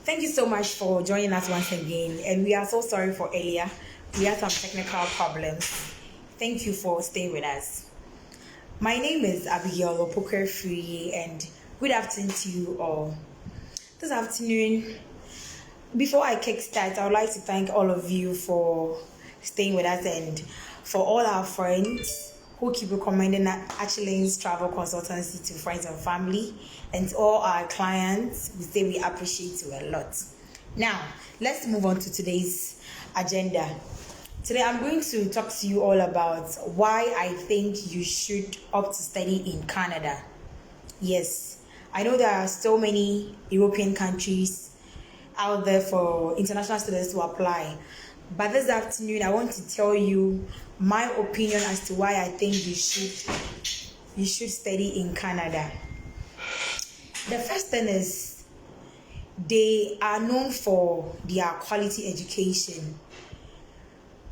Thank you so much for joining us once again. And we are so sorry for earlier. We had some technical problems. Thank you for staying with us. My name is Abigail Opoker-Free, and good afternoon to you all. This afternoon, before I kickstart, I would like to thank all of you for staying with us and for all our friends who keep recommending ACHILINKS travel consultancy to friends and family, and all our clients. We say we appreciate you a lot. Now, let's move on to today's agenda. Today, I'm going to talk to you all about why I think you should opt to study in Canada. Yes, I know there are so many European countries out there for international students to apply. But this afternoon, I want to tell you my opinion as to why I think you should study in Canada. The first thing is they are known for their quality education.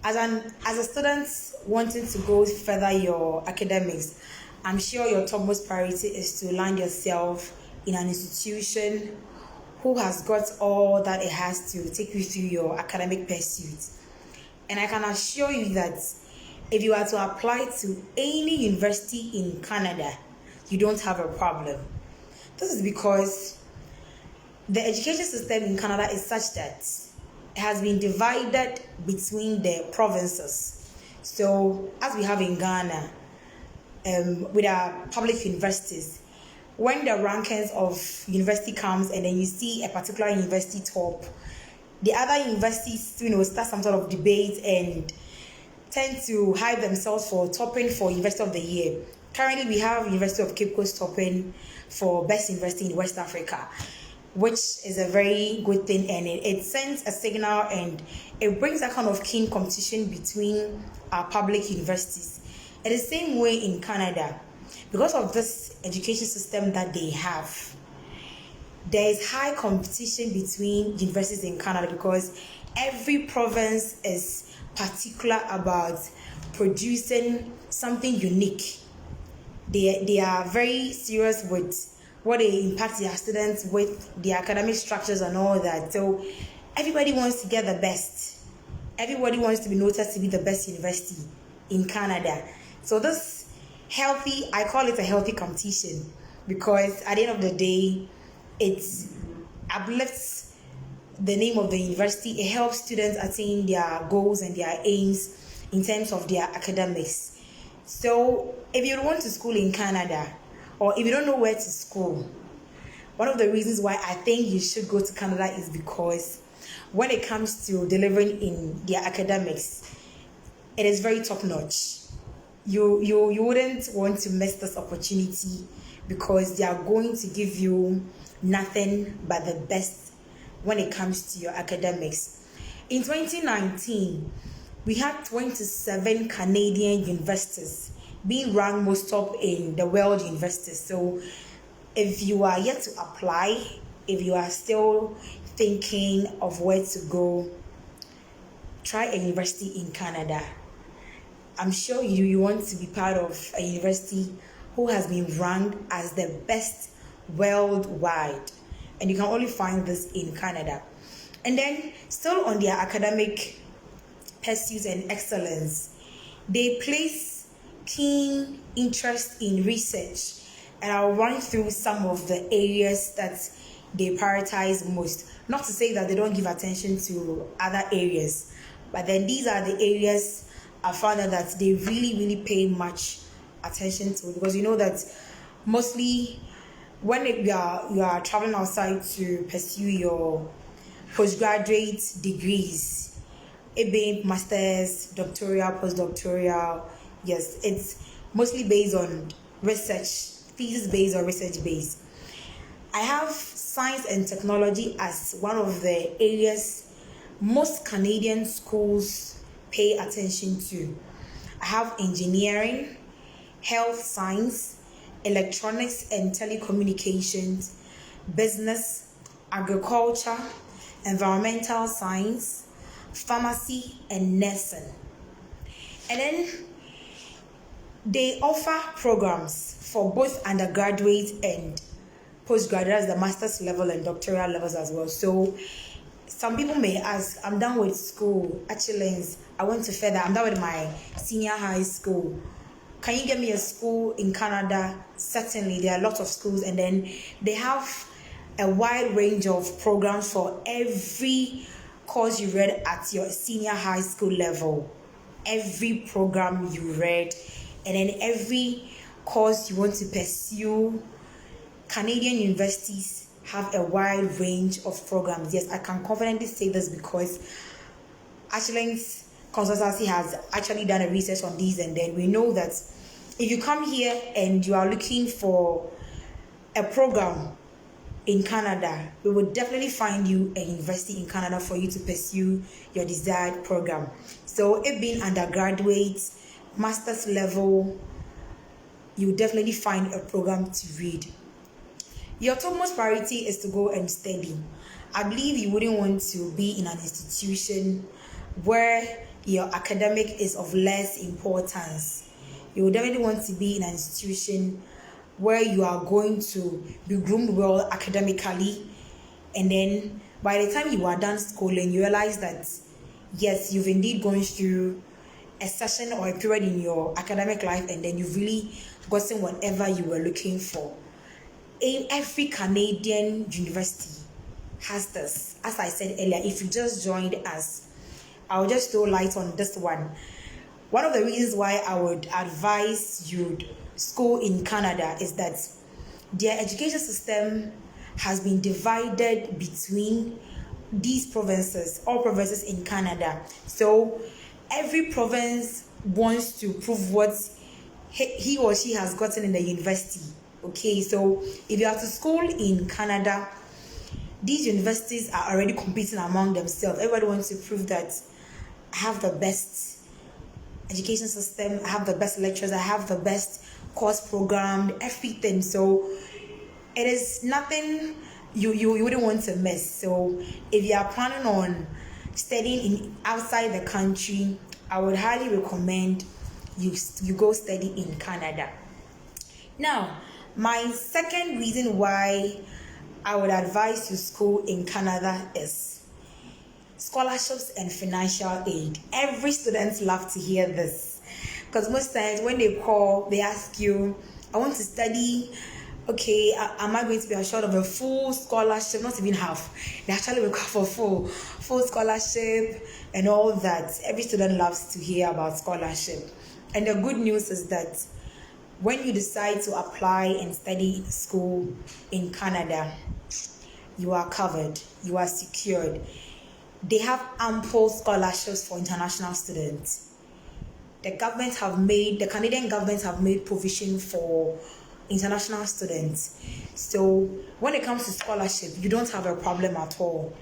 As a student wanting to go further your academics, I'm sure your topmost priority is to land yourself in an institution who has got all that it has to take you through your academic pursuits. And I can assure you that if you are to apply to any university in Canada, you don't have a problem. This is because the education system in Canada is such that it has been divided between the provinces. So, as we have in Ghana, with our public universities, when the rankings of university comes and then you see a particular university top, the other universities, start some sort of debate and tend to hype themselves for topping for University of the Year. Currently, we have University of Cape Coast topping for best university in West Africa, which is a very good thing, and it sends a signal and it brings that kind of keen competition between our public universities. In the same way in Canada, because of this education system that they have, there is high competition between universities in Canada because every province is particular about producing something unique. They are very serious with what they impact their students with, the academic structures and all that. So everybody wants to get the best. Everybody wants to be noticed to be the best university in Canada. So this I call it a healthy competition, because at the end of the day, it uplifts the name of the university. It helps students attain their goals and their aims in terms of their academics. So if you want to school in Canada, or if you don't know where to school, one of the reasons why I think you should go to Canada is because when it comes to delivering in their academics, it is very top notch. You wouldn't want to miss this opportunity, because they are going to give you nothing but the best when it comes to your academics. In 2019, we had 27 Canadian universities being ranked most top in the world universities. So if you are yet to apply, if you are still thinking of where to go, try a university in Canada. I'm sure you want to be part of a university who has been ranked as the best worldwide. And you can only find this in Canada. And then, still on their academic pursuits and excellence, they place keen interest in research. And I'll run through some of the areas that they prioritize most. Not to say that they don't give attention to other areas, but then these are the areas I found out that they really, really pay much attention to, because you know that mostly when you are traveling outside to pursue your postgraduate degrees, it being masters, doctoral, postdoctoral, yes, it's mostly based on research, thesis based or research based. I have science and technology as one of the areas most Canadian schools pay attention to. I have engineering, health science, electronics and telecommunications, business, agriculture, environmental science, pharmacy, and nursing. And then they offer programs for both undergraduate and postgraduate, the master's level and doctoral levels as well. So some people may ask, I'm done with school, ACHILINKS, I want to further, I'm done with my senior high school. Can you get me a school in Canada? Certainly, there are lots of schools, and then they have a wide range of programs for every course you read at your senior high school level. Every program you read, and then every course you want to pursue. Canadian universities have a wide range of programs. Yes, I can confidently say this because ACHILINKS Consultancy has actually done a research on these, and then we know that if you come here and you are looking for a program in Canada, we will definitely find you a university in Canada for you to pursue your desired program. So it being undergraduate, master's level, you will definitely find a program to read. Your topmost priority is to go and study. I believe you wouldn't want to be in an institution where your academic is of less importance. You would definitely want to be in an institution where you are going to be groomed well academically, and then by the time you are done schooling, you realize that yes, you've indeed gone through a session or a period in your academic life, and then you've really gotten whatever you were looking for. In every Canadian university has this. As I said earlier, if you just joined us, I'll just throw light on this one. One of the reasons why I would advise you school in Canada is that their education system has been divided between these provinces, all provinces in Canada. So every province wants to prove what he or she has gotten in the university. Okay, so if you are to school in Canada, these universities are already competing among themselves. Everybody wants to prove that I have the best education system, I have the best lecturers, I have the best course program, everything. So it is nothing you wouldn't want to miss. So if you are planning on studying outside the country, I would highly recommend you go study in Canada. Now, my second reason why I would advise you school in Canada is scholarships and financial aid. Every student loves to hear this because most times when they call, they ask you, I want to study. Okay, am I going to be assured of a full scholarship? Not even half. They actually require for full scholarship and all that. Every student loves to hear about scholarship. And the good news is that when you decide to apply and study in school in Canada, you are covered, you are secured. They have ample scholarships for international students. The Canadian government have made provision for international students. So when it comes to scholarship, you don't have a problem at all.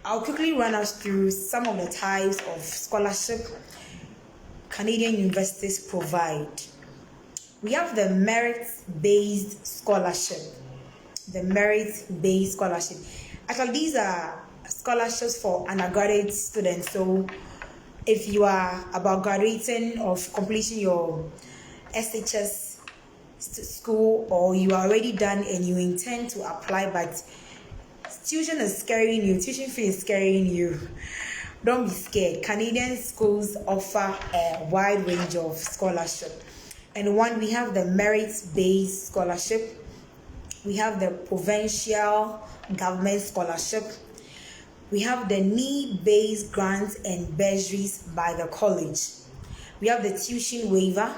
I'll quickly run us through some of the types of scholarship Canadian universities provide. We have the merit-based scholarship. The merit-based scholarship. Actually, these are scholarships for undergraduate students. So if you are about graduating or completing your SHS school, or you are already done and you intend to apply, but tuition is scaring you, tuition fee is scaring you, don't be scared. Canadian schools offer a wide range of scholarship. And one, we have the merit-based scholarship. We have the provincial government scholarship. We have the need-based grants and bursaries by the college. We have the tuition waiver.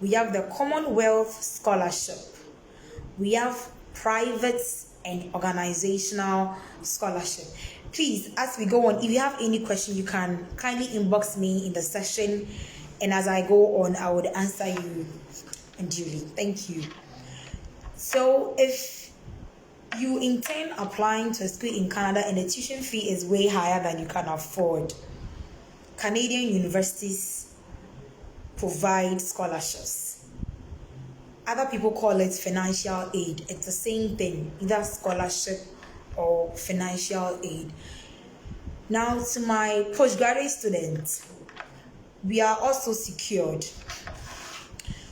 We have the Commonwealth scholarship. We have private and organizational scholarship. Please, as we go on, if you have any question, you can kindly inbox me in the session, and as I go on, I would answer you duly. Thank you. So if you intend applying to a school in Canada and the tuition fee is way higher than you can afford, Canadian universities provide scholarships. Other people call it financial aid. It's the same thing, either scholarship or financial aid. Now, to my postgraduate students, we are also secured.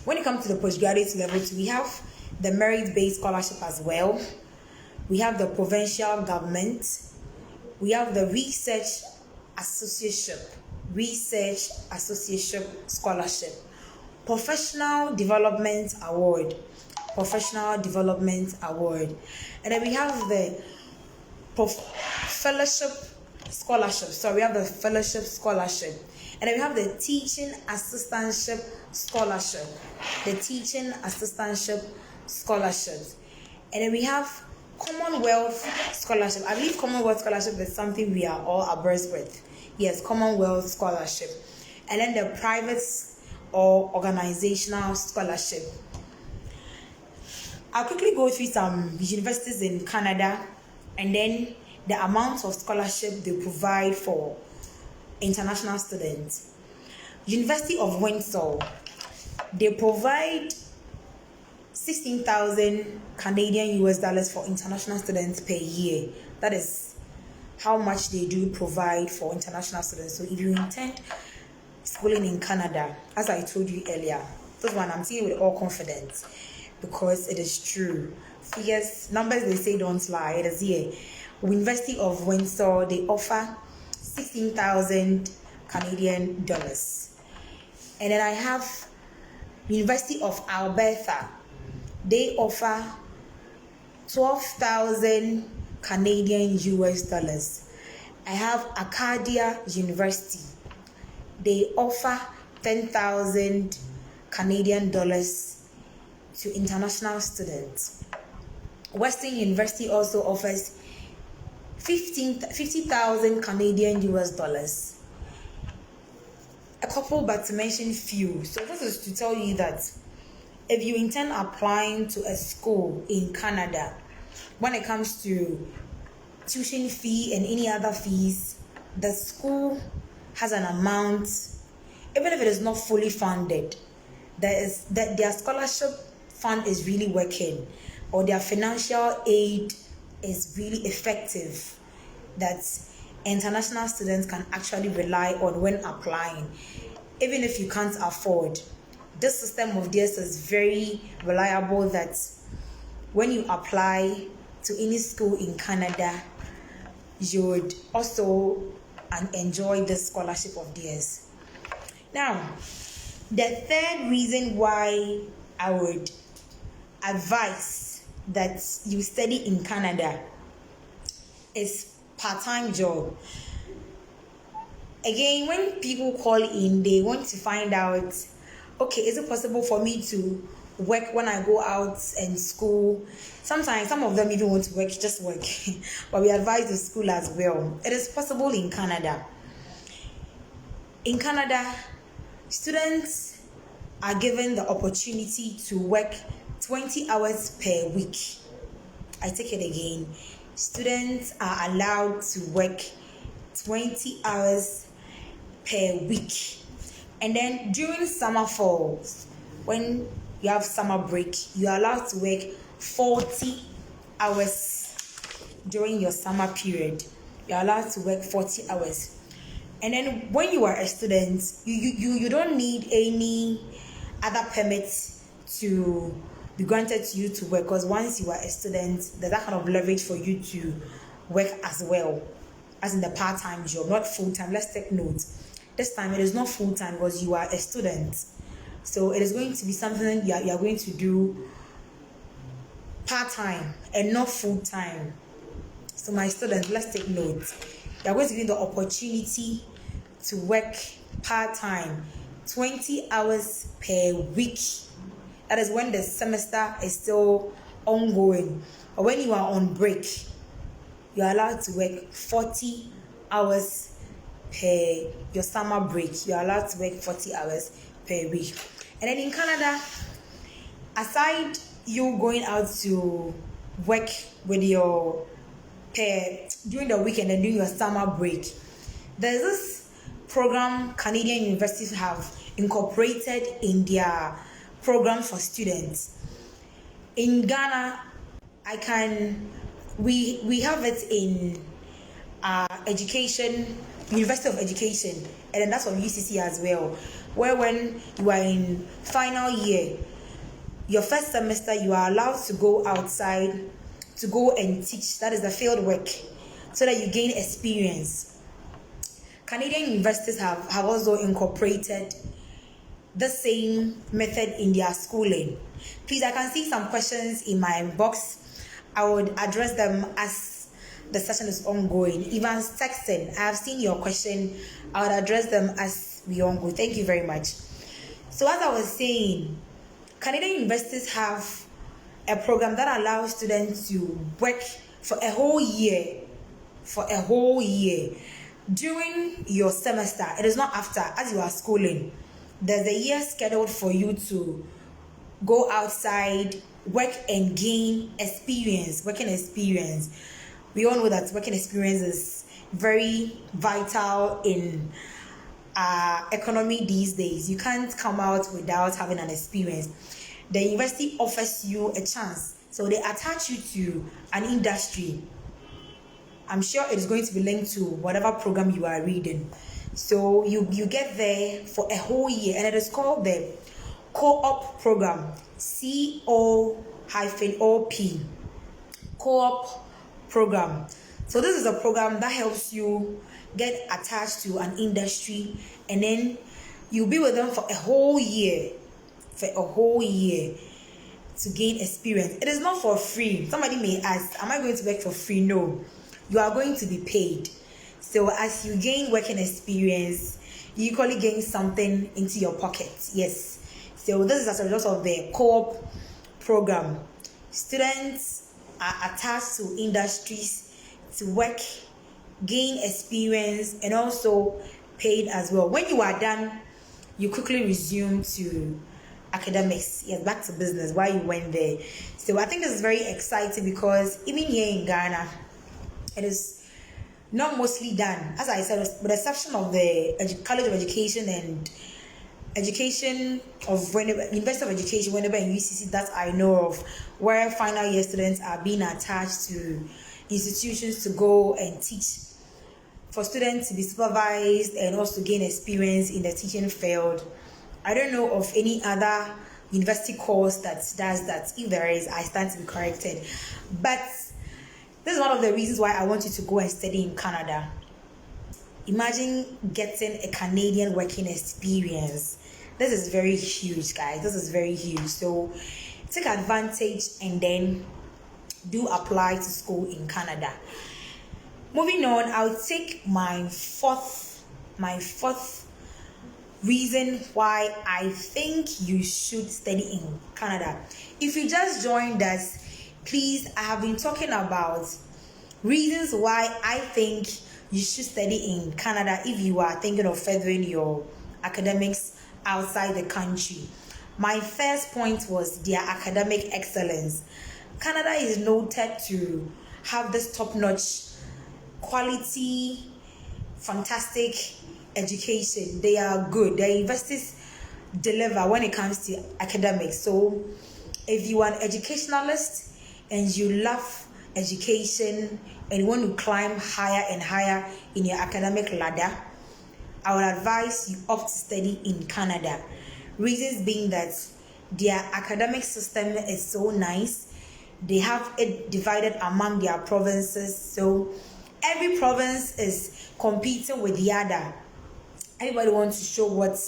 When it comes to the postgraduate level, we have the merit-based scholarship as well. We have the provincial government. We have the research association scholarship, professional development award, and then we have the fellowship scholarship. So we have the fellowship scholarship, and then we have the teaching assistantship scholarship, and then we have Commonwealth scholarship. I believe Commonwealth scholarship is something we are all abreast with. Yes, Commonwealth scholarship, and then the private or organizational scholarship. I'll quickly go through some universities in Canada and then the amount of scholarship they provide for international students. University of Windsor, they provide 16,000 Canadian US dollars for international students per year. That is how much they do provide for international students. So if you intend schooling in Canada, as I told you earlier, this one I'm saying with all confidence because it is true. Figures, numbers they say don't lie. It is here. University of Windsor, they offer 16,000 Canadian dollars. And then I have University of Alberta. They offer 12,000 Canadian US dollars. I have Acadia University. They offer 10,000 Canadian dollars to international students. Western University also offers 50,000 Canadian US dollars. A couple, but to mention few. So this is to tell you that if you intend applying to a school in Canada, when it comes to tuition fee and any other fees, the school has an amount, even if it is not fully funded, that their scholarship fund is really working, or their financial aid is really effective, that international students can actually rely on when applying, even if you can't afford. This system of theirs is very reliable, that when you apply to any school in Canada, you would also enjoy this scholarship of theirs. Now, the third reason why I would advise that you study in Canada is part-time job. Again, when people call in, they want to find out, okay, is it possible for me to work when I go out and school? Sometimes some of them even want to work, just work. But we advise the school as well. It is possible in Canada. In Canada, students are given the opportunity to work 20 hours per week. I take it again. Students are allowed to work 20 hours per week. And then during summer falls, when you have summer break, you are allowed to work 40 hours during your summer period. You are allowed to work 40 hours. And then when you are a student, you don't need any other permits to be granted to you to work, because once you are a student, there's that kind of leverage for you to work as well as in the part-time job, not full-time. Let's take note. This time it is not full-time because you are a student. So it is going to be something you are going to do part-time and not full-time. So my students, let's take note. You are going to be the opportunity to work part-time, 20 hours per week. That is when the semester is still ongoing. Or when you are on break, you are allowed to work 40 hours per your summer break. You are allowed to work 40 hours per week. And then in Canada, aside you going out to work with your during the weekend and during your summer break, there's this program Canadian universities have incorporated in their program for students. In Ghana, we have it in education, University of Education, and then that's from UCC as well, where when you are in final year, your first semester, you are allowed to go outside to go and teach. That is the field work, so that you gain experience. Canadian universities have also incorporated the same method in their schooling. Please, I can see some questions in my box. I would address them as the session is ongoing. Ivan's texting, I have seen your question. I would address them as we ongo. Thank you very much. So as I was saying, Canadian universities have a program that allows students to work for a whole year. During your semester. It is not after, as you are schooling. There's a year scheduled for you to go outside, work and gain experience, working experience. We all know that working experience is very vital in our economy these days. You can't come out without having an experience. The university offers you a chance. So they attach you to an industry. I'm sure it is going to be linked to whatever program you are reading. So you get there for a whole year, and it is called the Co-op program, CO-OP, Co-op program. So this is a program that helps you get attached to an industry, and then you'll be with them for a whole year, to gain experience. It is not for free. Somebody may ask, am I going to work for free? No, you are going to be paid. So as you gain working experience, you equally gain something into your pocket. Yes. So this is as a result of the co-op program. Students are attached to industries to work, gain experience, and also paid as well. When you are done, you quickly resume to academics. Yes, back to business while you went there. So I think this is very exciting because even here in Ghana, it is not mostly done, as I said, with the exception of the College of Education and Education of University of Education, whenever in UCC that I know of, where final year students are being attached to institutions to go and teach, for students to be supervised and also gain experience in the teaching field. I don't know of any other university course that does that. If there is, I stand to be corrected. But this is one of the reasons why I want you to go and study in Canada. Imagine getting a Canadian working experience. This is very huge, guys. This is very huge. So take advantage and then do apply to school in Canada. Moving on, I'll take my fourth reason why I think you should study in Canada. If you just joined us, please, I have been talking about reasons why I think you should study in Canada if you are thinking of furthering your academics outside the country. My first point was their academic excellence. Canada is noted to have this top-notch quality, fantastic education. They are good. Their universities deliver when it comes to academics. So if you are an educationalist and you love education and you want to climb higher and higher in your academic ladder, I would advise you opt to study in Canada. Reasons being that their academic system is so nice. They have it divided among their provinces. So every province is competing with the other. Everybody wants to show what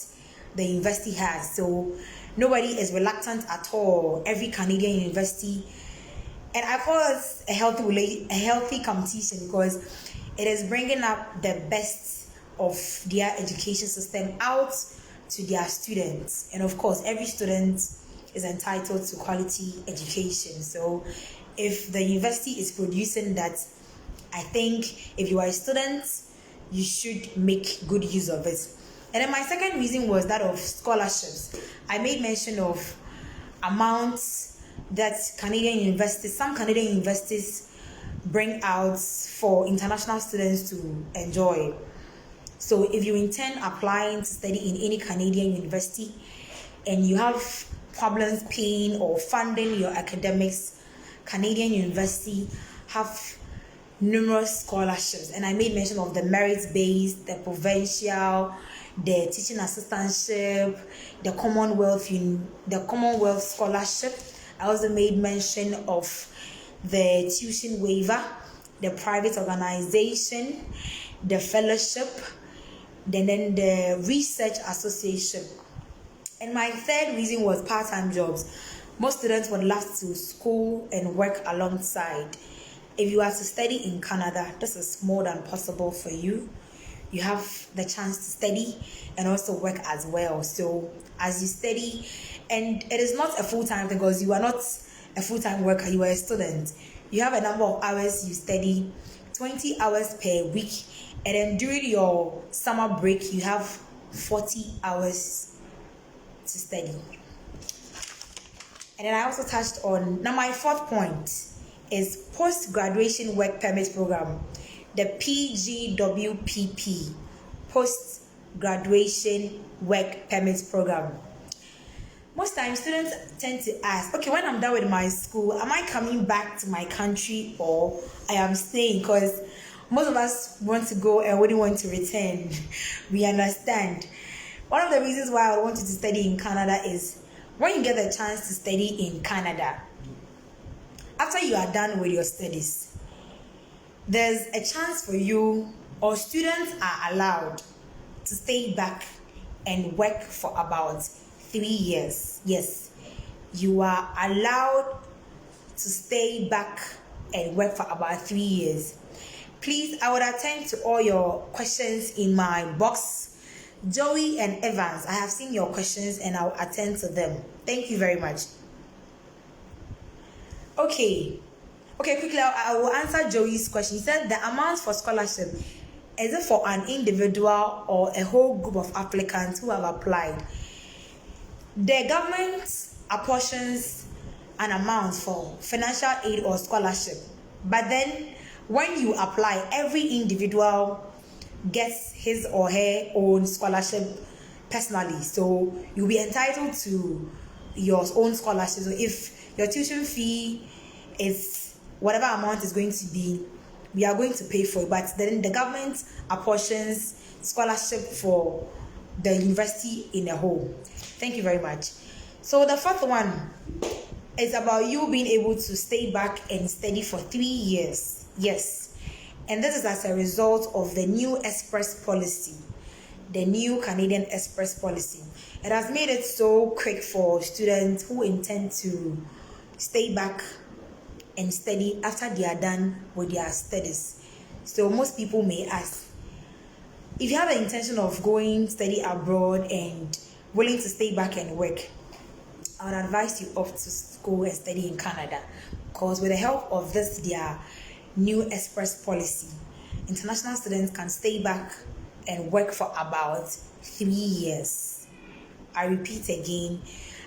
the university has. So nobody is reluctant at all. Every Canadian university. And I call it a healthy competition because it is bringing up the best of their education system out to their students. And of course, every student is entitled to quality education. So if the university is producing that, I think if you are a student, you should make good use of it. And then my second reason was that of scholarships. I made mention of amounts that some Canadian universities bring out for international students to enjoy. So if you intend applying to study in any Canadian university and you have problems paying or funding your academics, Canadian university have numerous scholarships, and I made mention of the merit-based, the provincial, the teaching assistantship, the Commonwealth scholarship. I also made mention of the tuition waiver, the private organization, the fellowship, then the research association. And my third reason was part-time jobs. Most students would love to school and work alongside. If you are to study in Canada, this is more than possible for you. You have the chance to study and also work as well. So as you study, and it is not a full-time thing because you are not a full-time worker, you are a student. You have a number of hours you study, 20 hours per week, and then during your summer break, you have 40 hours to study. And then I also touched on, now my fourth point is post-graduation work permit program, the PGWPP, post-graduation work permit program. Most times students tend to ask, okay, when I'm done with my school, am I coming back to my country or I am staying? Because most of us want to go and wouldn't want to return. We understand. One of the reasons why I want you to study in Canada is when you get the chance to study in Canada, after you are done with your studies, there's a chance for you, or students are allowed to stay back and work for about 3 years. Yes, you are allowed to stay back and work for about 3 years. Please, I would attend to all your questions in my box. Joey and Evans, I have seen your questions and I'll attend to them. Thank you very much. Okay, quickly, I will answer Joey's question. He said the amount for scholarship, is it for an individual or a whole group of applicants who have applied? The government apportions an amount for financial aid or scholarship, but then when you apply, every individual gets his or her own scholarship personally. So you'll be entitled to your own scholarship. So if your tuition fee is whatever amount is going to be, we are going to pay for it. But then the government apportions scholarship for the university in a whole. Thank you very much. So the fourth one is about you being able to stay back and study for 3 years. Yes. And this is as a result of the new express policy, the new Canadian express policy. It has made it so quick for students who intend to stay back and study after they are done with their studies. So most people may ask, if you have the intention of going study abroad and willing to stay back and work, I would advise you off to go and study in Canada, because with the help of this, their new express policy, international students can stay back and work for about 3 years. I repeat again,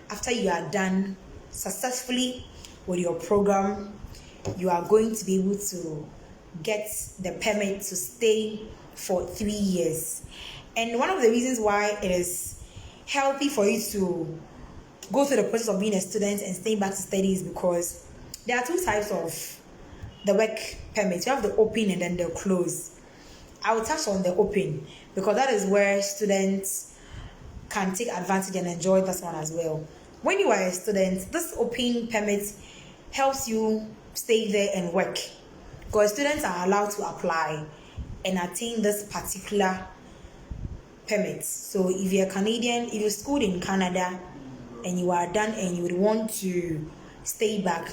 after you are done successfully with your program, you are going to be able to get the permit to stay for 3 years. And one of the reasons why it is healthy for you to go through the process of being a student and staying back to study is because there are two types of the work permit. You have the open and then the close. I will touch on the open because that is where students can take advantage and enjoy this one as well. When you are a student, this open permit helps you stay there and work, because students are allowed to apply and attain this particular permit. So if you're Canadian, if you're schooled in Canada and you are done and you would want to stay back,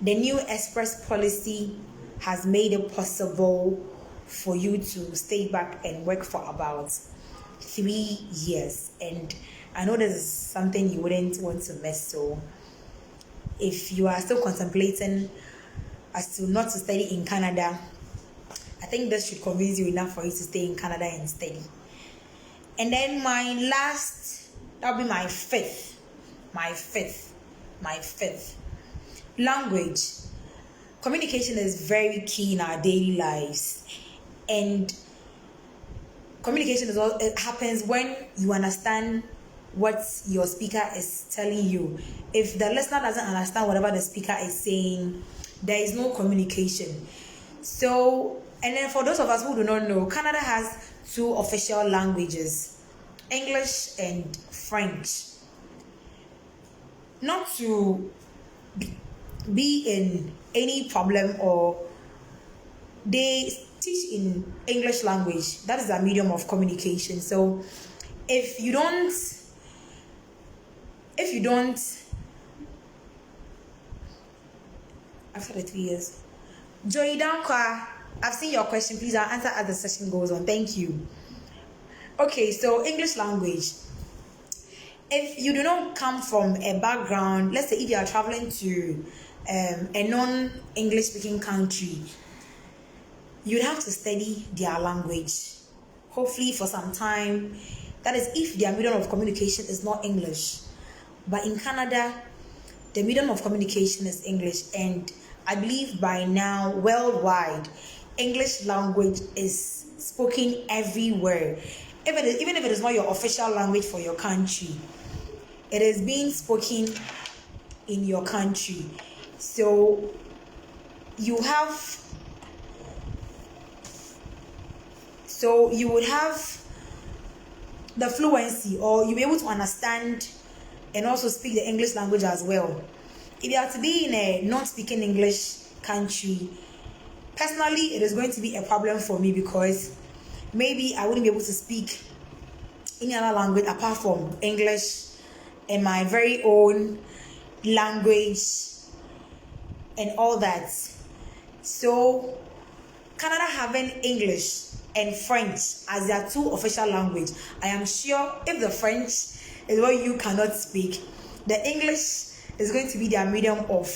the new express policy has made it possible for you to stay back and work for about 3 years. And I know this is something you wouldn't want to miss. So if you are still contemplating as to not to study in Canada, I think this should convince you enough for you to stay in Canada and study. And then that'll be my fifth language. Communication is very key in our daily lives, and communication it happens when you understand what your speaker is telling you. If the listener doesn't understand whatever the speaker is saying, there is no communication. So, and then for those of us who do not know, Canada has two official languages, English and French. Not to be in any problem, or they teach in English language. That is a medium of communication. So if you don't after the 3 years, Joy Dankwa, I've seen your question. Please, I'll answer as the session goes on. Thank you. Okay, so English language. If you do not come from a background, let's say if you are traveling to a non-English speaking country, you'd have to study their language, hopefully for some time. That is if their medium of communication is not English. But in Canada, the medium of communication is English, and I believe by now, worldwide, English language is spoken everywhere. Even if it is not your official language for your country, it is being spoken in your country. So you would have the fluency, or you'll be able to understand and also speak the English language as well. If you are to be in a non-speaking English country, personally, it is going to be a problem for me, because maybe I wouldn't be able to speak any other language apart from English and my very own language and all that. So Canada having English and French as their two official language, I am sure if the French is what you cannot speak, the English is going to be their medium of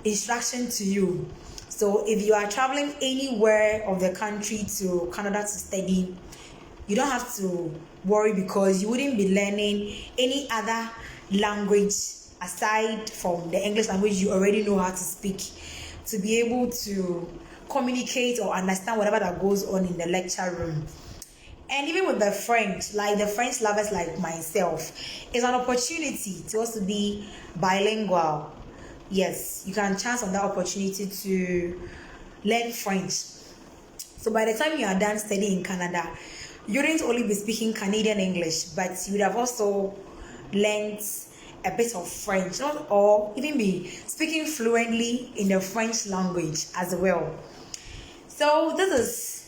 instruction to you. So if you are traveling anywhere of the country to Canada to study, you don't have to worry, because you wouldn't be learning any other language aside from the English language you already know how to speak, to be able to communicate or understand whatever that goes on in the lecture room. And even with the French, like the French lovers like myself, it's an opportunity to also be bilingual. Yes, you can chance on that opportunity to learn French. So by the time you are done studying in Canada, you wouldn't only be speaking Canadian English, but you would have also learned a bit of French, or even be speaking fluently in the French language as well. So this is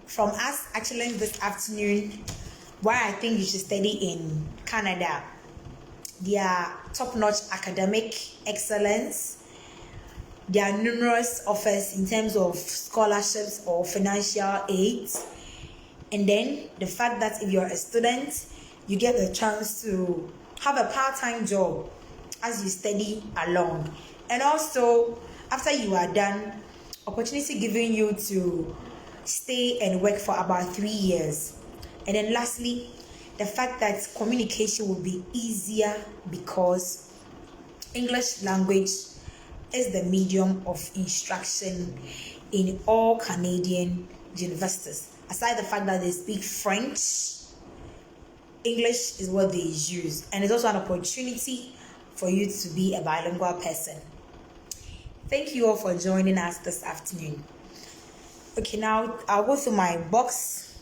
from us actually this afternoon why I think you should study in Canada. Their top-notch academic excellence, their numerous offers in terms of scholarships or financial aids, and then the fact that if you're a student, you get the chance to have a part-time job as you study along. And also, after you are done, opportunity given you to stay and work for about 3 years. And then lastly, the fact that communication will be easier, because English language is the medium of instruction in all Canadian universities. Aside the fact that they speak French, English is what they use, and it's also an opportunity for you to be a bilingual person. Thank you all for joining us this afternoon. Okay, now I'll go through my box.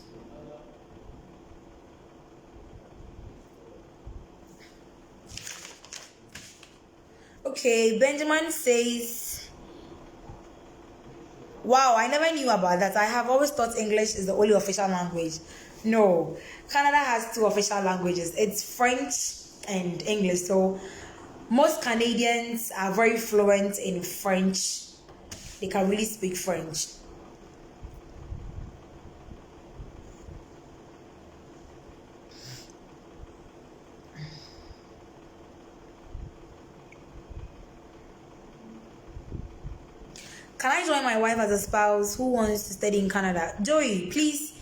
Okay, Benjamin says, wow, I never knew about that. I have always thought English is the only official language. No, Canada has two official languages. It's French and English. So most Canadians are very fluent in French. They can really speak French. Can I join my wife as a spouse who wants to study in Canada? Joey, please,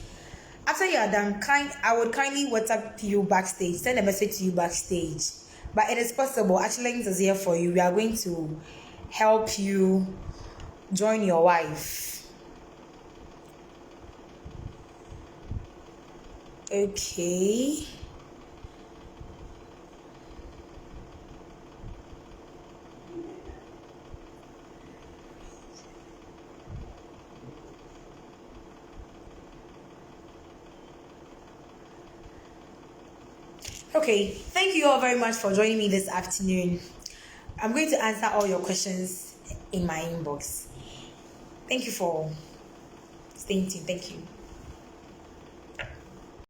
after you are done, I would kindly WhatsApp you backstage, send a message to you backstage. But it is possible. ACHILINKS is here for you. We are going to help you join your wife. Okay. Okay, thank you all very much for joining me this afternoon. I'm going to answer all your questions in my inbox. Thank you for staying tuned. Thank you.